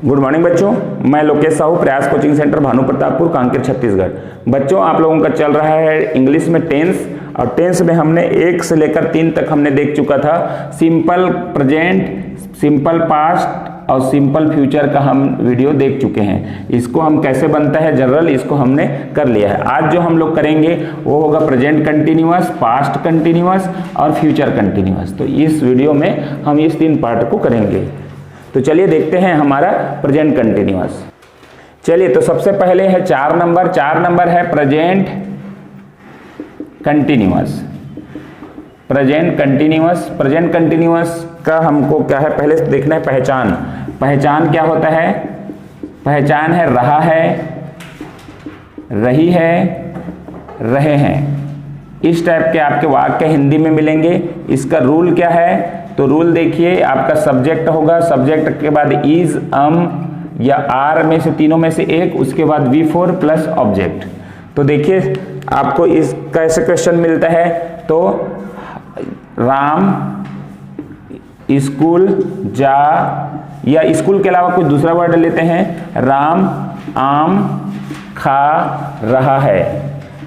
Good morning बच्चों, मैं लोकेश साहू, प्रयास कोचिंग सेंटर, भानु प्रतापपुर, कांकेर, छत्तीसगढ़। बच्चों, आप लोगों का चल रहा है इंग्लिश में टेंस, और टेंस में हमने 1 से लेकर 3 तक हमने देख चुका था। सिंपल प्रेजेंट, सिंपल पास्ट और सिंपल फ्यूचर का हम वीडियो देख चुके हैं। इसको हम कैसे बनता है जनरल, इसको हमने कर लिया है। आज जो हम लोग करेंगे वो होगा प्रेजेंट कंटिन्यूअस, पास्ट कंटिन्यूअस और फ्यूचर कंटिन्यूअस। तो इस वीडियो में हम इस 3 पार्ट को करेंगे। तो चलिए देखते हैं हमारा प्रेजेंट कंटिन्यूअस। चलिए, तो सबसे पहले है 4 नंबर है प्रेजेंट कंटिन्यूअस। प्रेजेंट कंटिन्यूअस का हमको क्या है पहले देखना है पहचान। पहचान क्या होता है? पहचान है रहा है, रही है, रहे हैं। इस टाइप के आपके वाक्य हिंदी में मिलेंगे। इसका रूल क्या है? तो रूल देखिए, आपका सब्जेक्ट होगा, सब्जेक्ट के बाद इज, या आर में से तीनों में से एक, उसके बाद V4 प्लस ऑब्जेक्ट। तो देखिए आपको इस कैसे क्वेश्चन मिलता है। तो राम स्कूल जा, या स्कूल के अलावा कुछ दूसरा वर्ड लेते हैं। राम आम खा रहा है,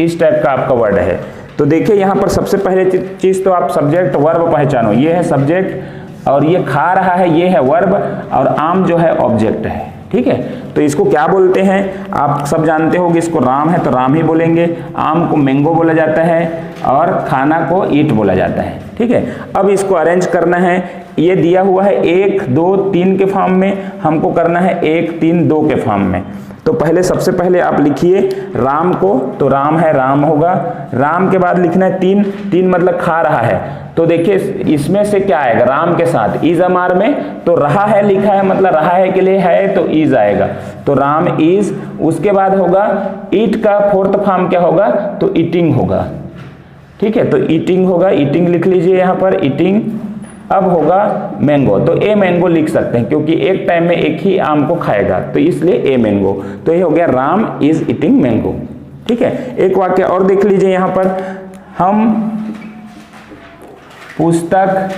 इस टाइप का आपका वर्ड है। तो देखिए यहाँ पर सबसे पहले चीज तो आप सब्जेक्ट वर्ब पहचानो। ये है सब्जेक्ट और ये खा रहा है, ये है वर्ब, और आम जो है ऑब्जेक्ट है। ठीक है, तो इसको क्या बोलते हैं आप सब जानते होंगे। इसको राम है तो राम ही बोलेंगे, आम को मैंगो बोला जाता है और खाना को ईट बोला जाता है। ठीक है, अब इसको अरेंज करना है। ये दिया हुआ है 1, 2, 3 के फॉर्म में, हमको करना है 1, 3, 2 के फॉर्म में। तो पहले सबसे पहले आप लिखिए राम को, तो राम है राम होगा। राम के बाद लिखना है 3 मतलब खा रहा है। तो देखिए इसमें से क्या आएगा, राम के साथ इज अमार में, तो रहा है लिखा है मतलब रहा है के लिए है तो इज आएगा, तो राम इज। उसके बाद होगा ईट का 4th फॉर्म क्या होगा, तो ईटिंग होगा। ठीक है, तो ईटिंग होगा, ईटिंग लिख लीजिए यहाँ पर, ईटिंग। अब होगा मैंगो, तो ए मैंगो लिख सकते हैं क्योंकि एक टाइम में एक ही आम को खाएगा, तो इसलिए ए मैंगो। तो ये हो गया राम इज ईटिंग मैंगो। ठीक है, एक वाक्य और देख लीजिए यहाँ पर, हम पुस्तक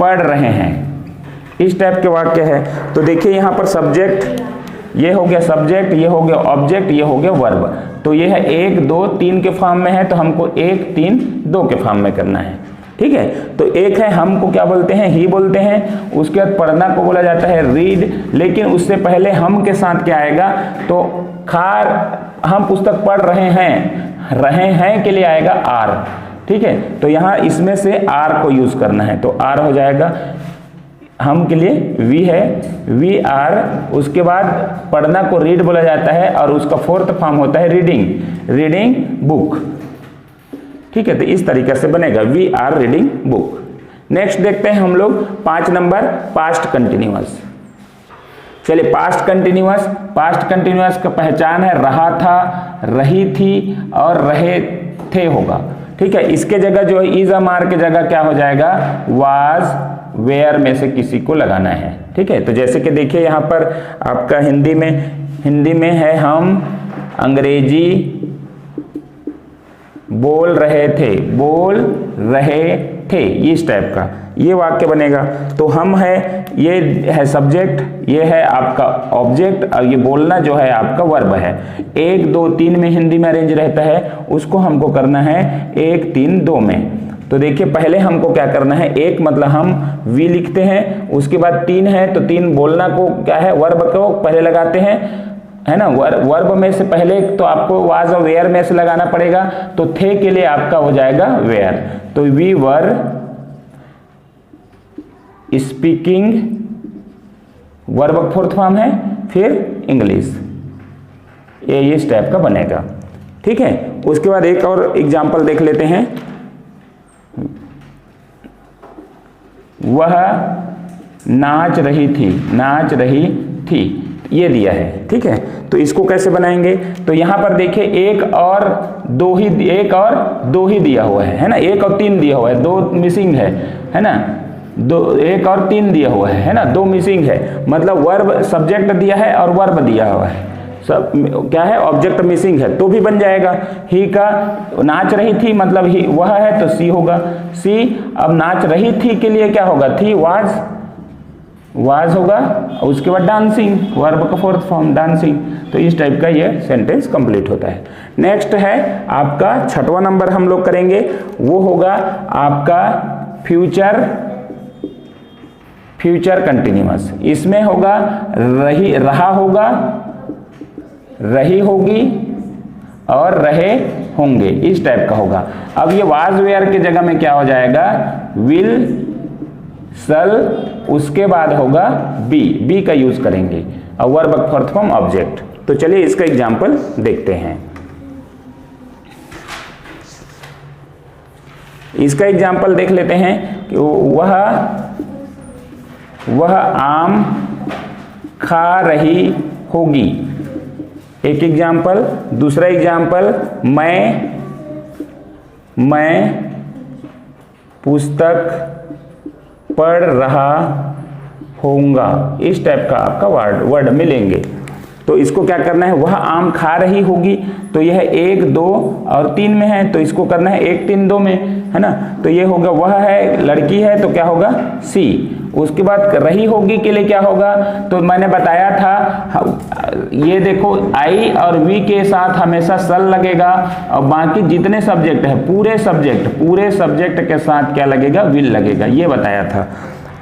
पढ़ रहे हैं, इस टाइप के वाक्य है। तो देखिए यहाँ पर सब्जेक्ट, ये हो गया सब्जेक्ट, ये हो गया ऑब्जेक्ट, ये हो गया वर्ब। तो ये है 1, 2, 3 के फॉर्म में है, तो हमको 1, 3, 2 के फॉर्म में करना है। ठीक है, तो एक है हमको क्या बोलते हैं, ही बोलते हैं। उसके बाद पढ़ना को बोला जाता है रीड, लेकिन उससे पहले हम के साथ क्या आएगा, तो हम पुस्तक पढ़ रहे हैं के लिए आएगा आर। ठीक है, तो यहाँ इसमें से आर को यूज करना है, तो आर हो जाएगा। हम के लिए वी है, वी आर। उसके बाद पढ़ना को रीड बोला जाता है और उसका 4th फॉर्म होता है रीडिंग बुक। ठीक है, तो इस तरीके से बनेगा we are reading book. Next देखते हैं हम लोग 5 नंबर पास्ट कंटिन्यूअस। चलिए, पास्ट कंटिन्यूअस का पहचान है रहा था, रही थी और रहे थे होगा। ठीक है, इसके जगह जो इज अमार के जगह क्या हो जाएगा, वाज, वेयर में से किसी को लगाना है। ठीक है, तो जैसे कि देखिए यहाँ पर आपका हिंदी में है हम अंग्रेजी बोल रहे थे, इस टाइप का ये वाक्य बनेगा। तो हम है, ये है सब्जेक्ट, ये है आपका ऑब्जेक्ट, और ये बोलना जो है आपका वर्ब है। 1, 2, 3 में हिंदी में अरेंज रहता है, उसको हमको करना है 1, 3, 2 में। तो देखिए पहले हमको क्या करना है, 1 मतलब हम वी लिखते हैं, उसके बाद 3 है तो 3 बोलना को क्या है, वर्ब को पहले लगाते हैं, है ना। वर्ब में से पहले तो आपको वाज और वेयर में से लगाना पड़ेगा, तो थे के लिए आपका हो जाएगा वेयर। तो we were speaking, verb 4th form है, फिर इंग्लिश, ये इस टाइप का बनेगा। ठीक है, उसके बाद एक और एग्जाम्पल देख लेते हैं। वह नाच रही थी, ये दिया है। ठीक है, तो इसको कैसे बनाएंगे, तो यहां पर देखिए 1 और 2 ही दिया हुआ है ना। 1 और 3 दिया हुआ है, 2 मिसिंग है ना। 1 और 3 दिया हुआ है ना, 2 मिसिंग है, मतलब वर्ब सब्जेक्ट दिया है और वर्ब दिया हुआ है, सब क्या है, ऑब्जेक्ट मिसिंग है, तो भी बन जाएगा। ही का नाच रही थी मतलब ही वह है तो सी होगा, सी। अब नाच रही थी के लिए क्या होगा, थी वाज, वाज होगा, उसके बाद डांसिंग, वर्ब का फोर्थ फॉर्म डांसिंग। तो इस टाइप का ये सेंटेंस कंप्लीट होता है। नेक्स्ट है आपका 6वां नंबर हम लोग करेंगे, वो होगा आपका फ्यूचर कंटिन्यूअस। इसमें होगा रहा होगा, रही होगी और रहे होंगे, इस टाइप का होगा। अब ये वाज वेयर के जगह में क्या हो जाएगा, विल, सल, उसके बाद होगा बी का यूज करेंगे और वर्ब का फोर्थ फॉर्म ऑब्जेक्ट। तो चलिए इसका एग्जांपल देखते हैं। इसका एग्जांपल देख लेते हैं कि वह आम खा रही होगी, एक एग्जाम्पल। दूसरा एग्जाम्पल, मैं पुस्तक पढ़ रहा होऊंगा, इस टाइप का आपका वर्ड मिलेंगे। तो इसको क्या करना है, वह आम खा रही होगी, तो यह 1, 2 और 3 में है, तो इसको करना है 1, 3, 2 में, है ना। तो ये होगा, वह है लड़की है, तो क्या होगा सी। उसके बाद रही होगी के लिए क्या होगा, तो मैंने बताया था, ये देखो आई और वी के साथ हमेशा सल लगेगा और बाकी जितने सब्जेक्ट है पूरे सब्जेक्ट के साथ क्या लगेगा, विल लगेगा, ये बताया था।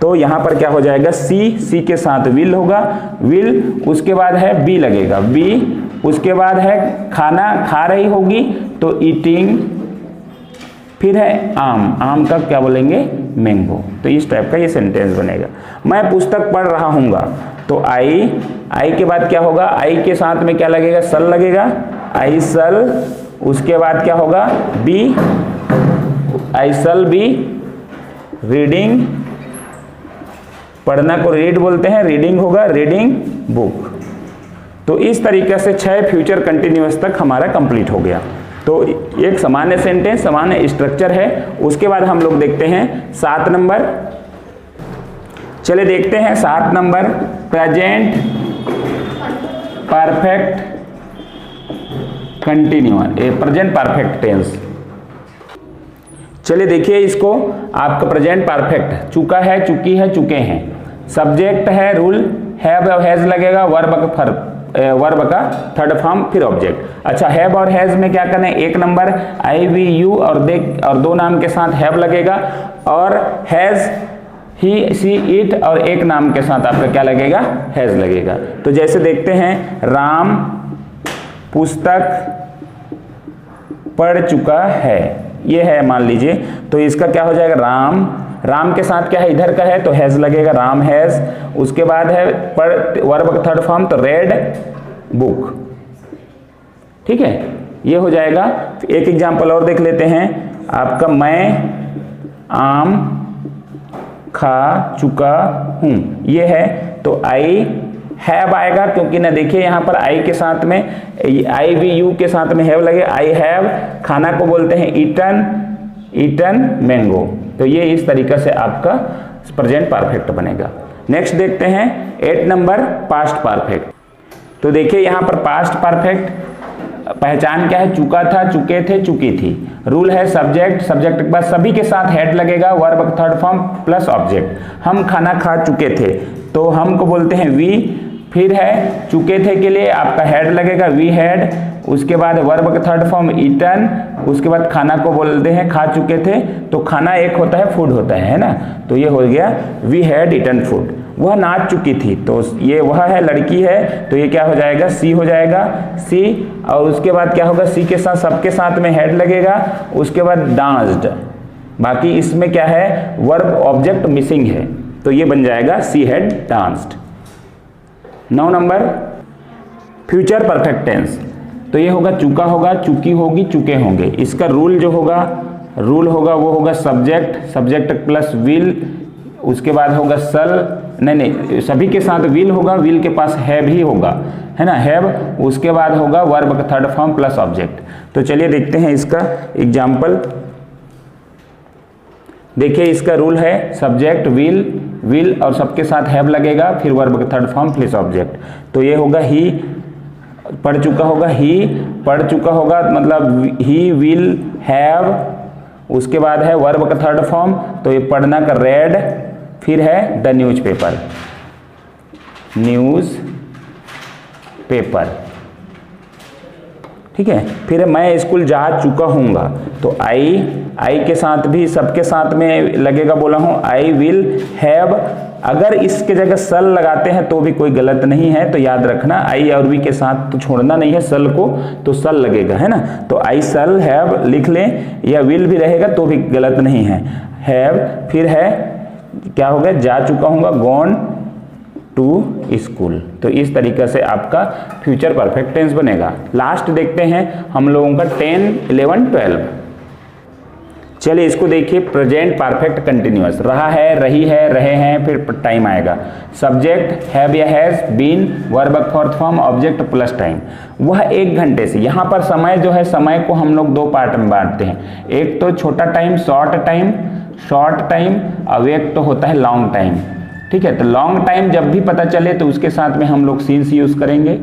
तो यहाँ पर क्या हो जाएगा, सी के साथ विल होगा, विल, उसके बाद है बी लगेगा, बी, उसके बाद है खाना खा रही होगी तो ईटिंग, फिर है आम का क्या बोलेंगे, मैंगो। तो इस टाइप का ये सेंटेंस बनेगा। मैं पुस्तक पढ़ रहा हूँगा, तो आई के बाद क्या होगा, आई के साथ में क्या लगेगा, सल लगेगा, आई सल, उसके बाद क्या होगा बी, आई सल बी रीडिंग, पढ़ना को रीड बोलते हैं, रीडिंग होगा रीडिंग बुक। तो इस तरीके से 6 फ्यूचर कंटिन्यूअस तक हमारा कंप्लीट हो गया। तो एक सामान्य सेंटेंस, सामान्य स्ट्रक्चर है। उसके बाद हम लोग देखते हैं 7 नंबर। चले देखते हैं 7 number, present perfect continuous, present perfect tense. चलिए देखिए इसको, आपका प्रेजेंट परफेक्ट, चुका है, चुकी है, चुके हैं। सब्जेक्ट है रूल, हैव और हैज लगेगा, वर्ब का थर्ड फॉर्म, फिर ऑब्जेक्ट। अच्छा, हैव और हैज में क्या करना है, 1 नंबर आई वी यू और 2 नाम के साथ हैव लगेगा, और हैज ही सी इट और 1 नाम के साथ आपका क्या लगेगा, हैज लगेगा। तो जैसे देखते हैं, राम पुस्तक पढ़ चुका है, ये है मान लीजिए, तो इसका क्या हो जाएगा, राम के साथ क्या है, इधर का है तो हैज लगेगा, राम हैज। उसके बाद है वर्ब का थर्ड फॉर्म, तो रेड बुक, ठीक है, ये हो जाएगा। एक एग्जांपल और देख लेते हैं आपका, मैं आम खा चुका हूं, ये है, तो आई हैव आएगा, क्योंकि ना देखिए यहाँ पर आई के साथ में, आई वी यू के साथ में हैव लगे, आई हैव, खाना को बोलते हैं ईटन मैंगो। तो ये इस तरीके से आपका प्रेजेंट परफेक्ट बनेगा। नेक्स्ट देखते हैं 8 नंबर, पास्ट परफेक्ट। तो देखिए यहाँ पर पास्ट परफेक्ट पहचान क्या है, चुका था, चुके थे, चुकी थी। रूल है सब्जेक्ट के बाद सभी के साथ हेड लगेगा, वर्ब का थर्ड फॉर्म प्लस ऑब्जेक्ट। हम खाना खा चुके थे, तो हम को बोलते हैं वी, फिर है चुके थे के लिए आपका हेड लगेगा, वी हैड, उसके बाद वर्ब का थर्ड फॉर्म ईटन, उसके बाद खाना को बोलते हैं खा चुके थे, तो खाना एक होता है, फूड होता है ना, तो ये हो गया वी हैड ईटन फूड। वह नाच चुकी थी, तो ये वह है, लड़की है, तो ये क्या हो जाएगा, सी हो जाएगा, सी, और उसके बाद क्या होगा, सी के साथ सबके साथ में हेड लगेगा, उसके बाद डांस्ड, बाकी इसमें क्या है, वर्ब ऑब्जेक्ट मिसिंग है, तो ये बन जाएगा she had danced. 9 number, future perfect tense. तो ये होगा चुका होगा, चुकी होगी, चुके होंगे। इसका रूल जो होगा, वो होगा सब्जेक्ट प्लस विल, उसके बाद होगा सल, नहीं सभी के साथ विल होगा, विल के पास हैव ही होगा, है ना, हैव, उसके बाद होगा वर्ब का थर्ड फॉर्म प्लस ऑब्जेक्ट। तो चलिए देखते हैं इसका एग्जाम्पल। देखिए इसका रूल है सब्जेक्ट विल और सबके साथ हैव लगेगा, फिर वर्ब का थर्ड फॉर्म प्लस ऑब्जेक्ट। तो ये होगा ही पढ़ चुका होगा, मतलब ही विल हैव, उसके बाद है वर्ब का थर्ड फॉर्म, तो ये पढ़ना का रेड, फिर है द न्यूज़पेपर। News paper. ठीक है, फिर मैं स्कूल जा चुका हूँगा, तो आई के साथ भी सबके साथ में लगेगा, बोला हूँ आई विल हैव। अगर इसके जगह सल लगाते हैं तो भी कोई गलत नहीं है, तो याद रखना आई और वी के साथ तो छोड़ना नहीं है सल को, तो सल लगेगा, है ना। तो आई सल हैव लिख लें, या विल भी रहेगा तो भी गलत नहीं है। हैव फिर है क्या हो गया, जा चुका हूँगा, गॉन टू स्कूल। तो इस तरीके से आपका फ्यूचर परफेक्ट टेंस बनेगा। लास्ट देखते हैं हम लोगों का 10, 11, 12। चलिए इसको देखिए, प्रेजेंट परफेक्ट कंटिन्यूअस, रहा है, रही है, रहे हैं, फिर टाइम आएगा। सब्जेक्ट हैव या has, been, verb fourth form, object plus time. वह 1 घंटे से, यहाँ पर समय जो है, समय को हम लोग 2 पार्ट में बांटते हैं, एक तो छोटा टाइम शॉर्ट टाइम, अब एक तो होता है लॉन्ग टाइम। ठीक है, तो लॉन्ग टाइम जब भी पता चले तो उसके साथ में हम लोग सिंस यूज करेंगे,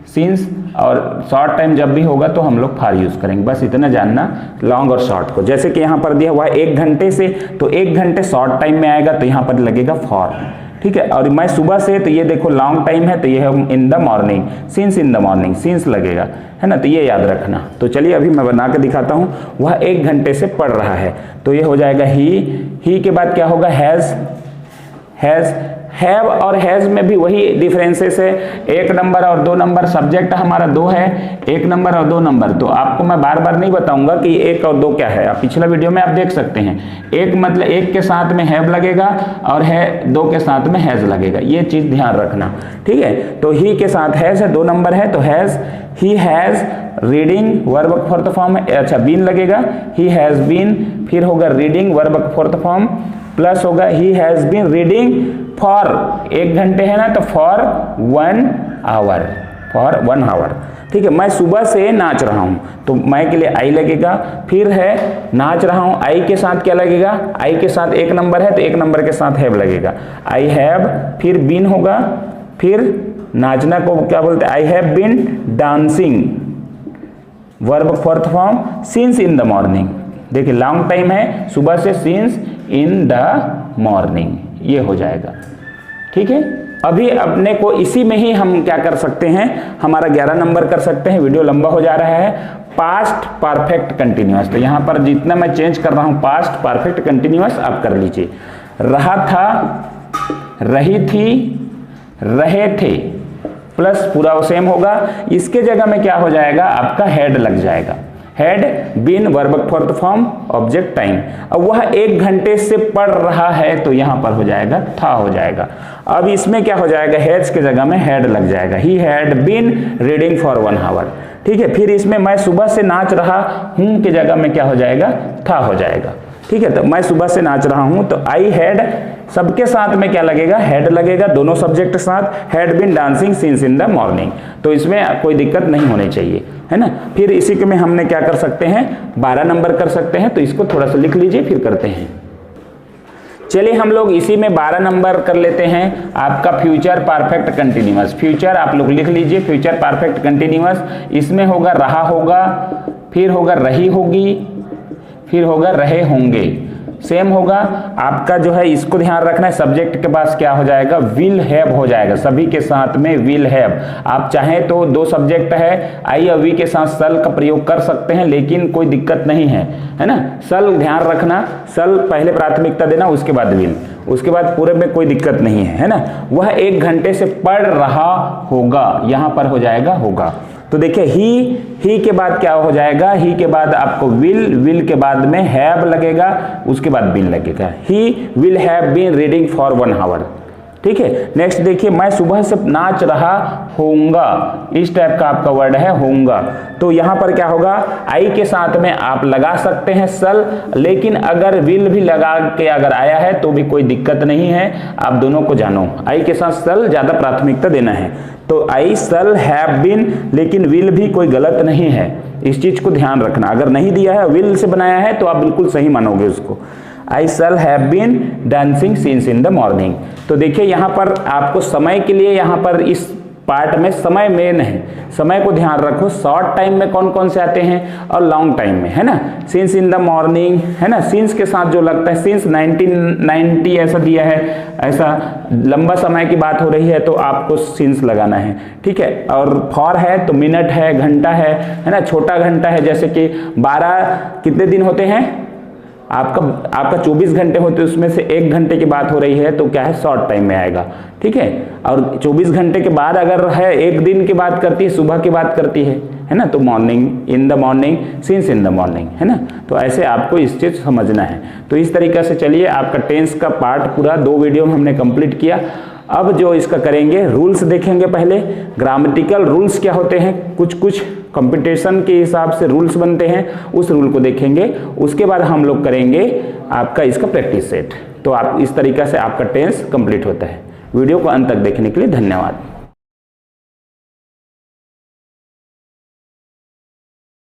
सिंस, और शॉर्ट टाइम जब भी होगा तो हम लोग फॉर यूज करेंगे। बस इतना जानना लॉन्ग और शॉर्ट को। जैसे कि यहाँ पर दिया हुआ है 1 घंटे से, तो 1 घंटे शॉर्ट टाइम में आएगा, तो यहाँ पर लगेगा फॉर। ठीक है, और मैं सुबह से, तो ये देखो लॉन्ग टाइम है, तो ये है इन the morning, since in the morning, since लगेगा, है ना। तो ये याद रखना। तो चलिए अभी मैं बना के दिखाता हूँ। वह 1 घंटे से पढ़ रहा है, तो ये हो जाएगा ही के बाद क्या होगा, हैज। हैव और हैज में भी वही डिफरेंसेस है, 1 नंबर और 2 नंबर। सब्जेक्ट हमारा 2 है, 1 नंबर और 2 नंबर। तो आपको मैं बार बार नहीं बताऊंगा कि 1 और 2 क्या है, आप पिछला वीडियो में आप देख सकते हैं। 1 मतलब 1 के साथ में हैव लगेगा, और है 2 के साथ में हैज लगेगा, ये चीज ध्यान रखना। ठीक है, तो ही के साथ हैज है, 2 नंबर है, तो has, he has reading, verb fourth form, अच्छा बीन लगेगा, ही हैज बीन, फिर होगा reading, verb fourth form, plus होगा he has been reading for, 1 घंटे है ना, तो फॉर 1 आवर। ठीक है, मैं सुबह से नाच रहा हूं, तो मैं के लिए आई लगेगा, फिर है नाच रहा हूं, आई के साथ क्या लगेगा, आई के साथ 1 नंबर है, तो 1 नंबर के साथ हैव लगेगा, आई हैव, फिर बीन होगा, फिर नाचना को क्या बोलते हैं, I have been dancing, verb fourth form, since in the morning. देखिए लॉन्ग टाइम है, सुबह से, सिंस इन द मॉर्निंग, ये हो जाएगा। ठीक है, अभी अपने को इसी में ही हम क्या कर सकते हैं, हमारा 11 नंबर कर सकते हैं, वीडियो लंबा हो जा रहा है। पास्ट परफेक्ट कंटिन्यूअस, तो यहां पर जितना मैं चेंज कर रहा हूं, पास्ट परफेक्ट कंटिन्यूअस आप कर लीजिए। रहा था, रही थी, रहे थे, प्लस पूरा सेम होगा। इसके जगह में क्या हो जाएगा, आपका हेड लग जाएगा, had been, verb fourth form, object time. अब वह 1 घंटे से पढ़ रहा है, तो यहां पर हो जाएगा था हो जाएगा। अब इसमें क्या हो जाएगा, हैज के जगह में हैड लग जाएगा, he had been reading for 1 hour. ठीक है, फिर इसमें मैं सुबह से नाच रहा हूं के जगह में क्या हो जाएगा, था हो जाएगा। ठीक है, तो मैं सुबह से नाच रहा हूं, तो आई हैड, सबके साथ में क्या लगेगा, हेड लगेगा, दोनों सब्जेक्ट के साथ, had been dancing since in the morning. तो इसमें कोई दिक्कत नहीं होनी चाहिए, है ना। फिर इसी के में हमने क्या कर सकते हैं, 12 नंबर कर सकते हैं, तो इसको थोड़ा सा लिख लीजिए, फिर करते हैं। चलिए हम लोग इसी में 12 नंबर कर लेते हैं, आपका फ्यूचर परफेक्ट कंटिन्यूअस। फ्यूचर आप लोग लिख लीजिए, फ्यूचर परफेक्ट कंटिन्यूअस, इसमें होगा रहा होगा, फिर होगा रही होगी, फिर होगा रहे होंगे, सेम होगा। आपका जो है इसको ध्यान रखना है, सब्जेक्ट के पास क्या हो जाएगा, विल हैव हो जाएगा, सभी के साथ में विल हैव। आप चाहें तो 2 सब्जेक्ट है, आई और वी के साथ सल का प्रयोग कर सकते हैं, लेकिन कोई दिक्कत नहीं है, है ना। सल ध्यान रखना, सल पहले प्राथमिकता देना, उसके बाद विल, उसके बाद पूरे में कोई दिक्कत नहीं है, है ना। वह 1 घंटे से पढ़ रहा होगा, यहां पर हो जाएगा होगा। तो देखिए ही के बाद क्या हो जाएगा, ही के बाद आपको विल के बाद में हैव लगेगा, उसके बाद बीन लगेगा, he will have been reading for 1 hour. ठीक है, नेक्स्ट देखिए, मैं सुबह से नाच रहा होऊंगा, इस टाइप का आपका वर्ड है होऊंगा। तो यहां पर क्या होगा, आई के साथ में आप लगा सकते हैं सल, लेकिन अगर विल भी लगा के अगर आया है तो भी कोई दिक्कत नहीं है, आप दोनों को जानो, आई के साथ सल ज्यादा प्राथमिकता देना है। तो आई सल हैव बीन, लेकिन विल भी कोई गलत नहीं है, इस चीज को ध्यान रखना। अगर नहीं दिया है, विल से बनाया है, तो आप बिल्कुल सही मानोगे उसको। I shall have been dancing since in the morning. तो देखिए यहाँ पर आपको समय के लिए यहाँ पर इस पार्ट में समय मेन है, समय को ध्यान रखो। शॉर्ट टाइम में कौन कौन से आते हैं और लॉन्ग टाइम में, है ना। सिंस इन द मॉर्निंग, है ना, सिंस के साथ जो लगता है, सिंस 1990 ऐसा दिया है, ऐसा लंबा समय की बात हो रही है तो आपको सिंस लगाना है, ठीक है। और फॉर है तो मिनट है, घंटा है ना, छोटा घंटा है, जैसे कि 12 कितने दिन होते हैं, आपका 24 घंटे होते हैं, उसमें से 1 घंटे की बात हो रही है तो क्या है, शॉर्ट टाइम में आएगा, ठीक है। और 24 घंटे के बाद अगर है, 1 दिन की बात करती है, सुबह की बात करती है ना, तो morning, in the morning, since in the morning, है ना। तो ऐसे आपको इस चीज समझना है। तो इस तरीके से चलिए, आपका टेंस का पार्ट पूरा 2 वीडियो में हमने कंप्लीट किया। अब जो इसका करेंगे, रूल्स देखेंगे। पहले ग्रामेटिकल रूल्स क्या होते हैं, कुछ कंपटीशन के हिसाब से रूल्स बनते हैं, उस रूल को देखेंगे। उसके बाद हम लोग करेंगे आपका इसका प्रैक्टिस सेट। तो आप इस तरीका से आपका टेंस कंप्लीट होता है। वीडियो को अंत तक देखने के लिए धन्यवाद।